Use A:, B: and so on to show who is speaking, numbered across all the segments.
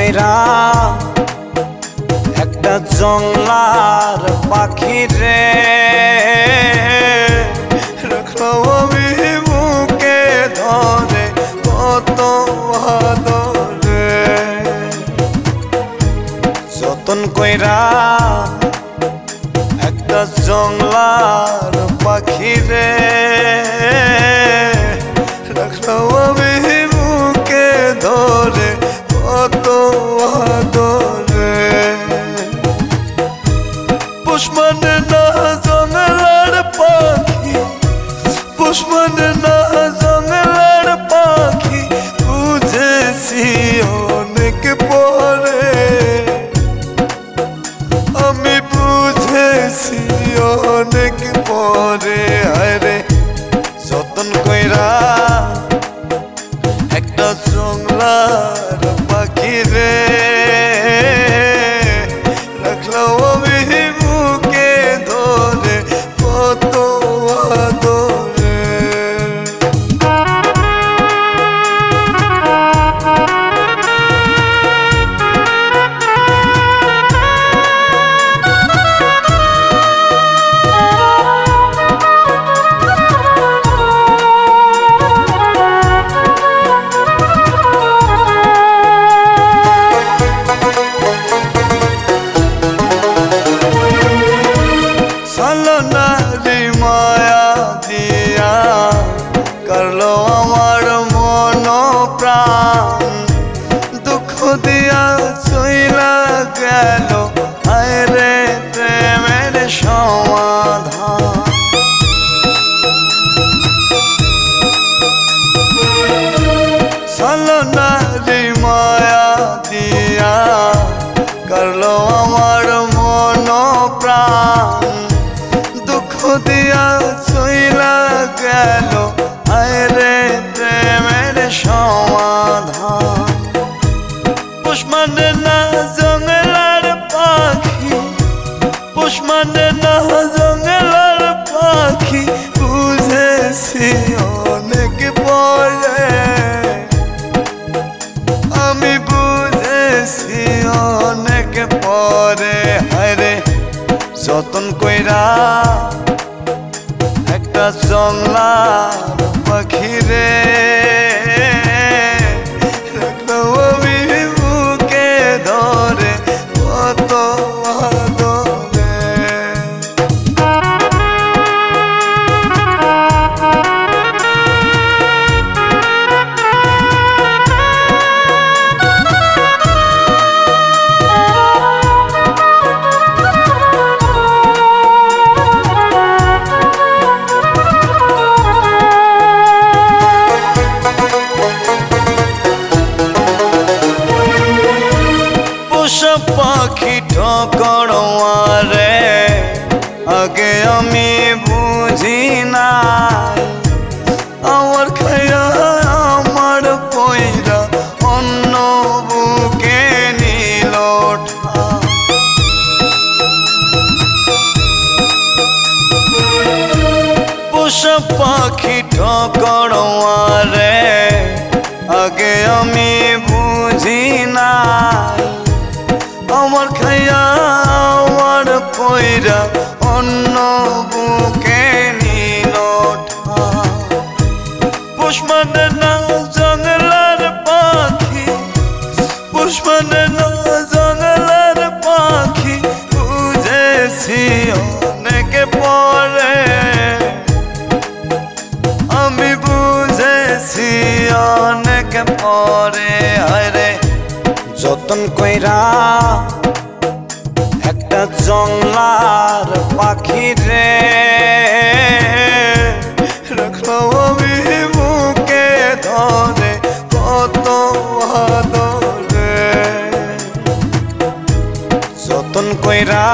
A: কইরা একটা জংলার পাখি রে রাখলাম আমি বুকে ধরে কত আদরে যতন কইরা একটা জংলার পাখি রে রাখলাম আমি বুকে ধরে কত আদরে পুষ্পনে না জংলার পাখি পুষ্পনে না জংলার পাখি বুঝেছি অনেক পরে আমি বুঝেছি অনেক পরে আরে যতন কইরা একটা জংলার পাখি রে রাখলাম আমি বুকে ধরে কত আদরে নারী মায়া দিয়া করলো আমার মন প্রাণ দুঃখ দিয়া চইলা গেল হায় রে প্রেমের সমাধান চলো নারী মায়া দিয়া করলো আমার মন প্রাণ দুঃখ দিয়া চইলা গেল হায় রে প্রেমের সমাধান পুষ্পনে না জংলার পাখি পুষ্পনে না জংলার পাখি বুঝেছি অনেক পরে আমি বুঝেছি অনেক পরে হায় রে যতন কইরা একটা জংলার পাখি রে রাখলাম আমি বুকে ধরে কত আদরে পাখি ঠকড়ে আগে আমি বুঝি নাই আমার খায়া আমার পয়রা অন্য বুকে নিল পোষা পাখি ঠকড়ে আগে আমি বুঝি নাই আমার খায়া আমার পয়রা অন্য বুকে নিল পুষ্পনে না জংলার পাখি পুষ্পনে না জংলার পাখি বুঝেছি অনেক পরে আমি বুঝেছি অনেক পরে আরে যতন কইরা একটা জংলার পাখি রে রাখলাম আমি বুকে ধরে কত আদরে যতন কইরা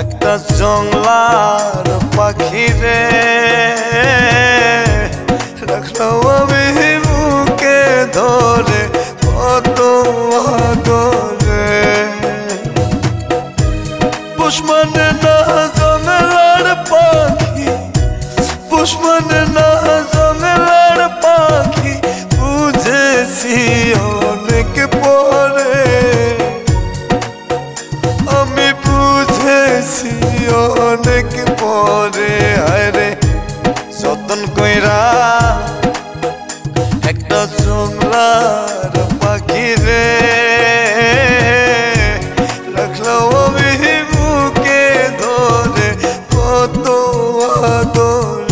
A: একটা জংলার পাখি রে রাখলাম আমি বুকে ধরে কত আদরে পুষ্পনে না জংলার কইরা একটা জংলার পাখি রে রাখলাম আমি বুকে ধরে কত আদরে।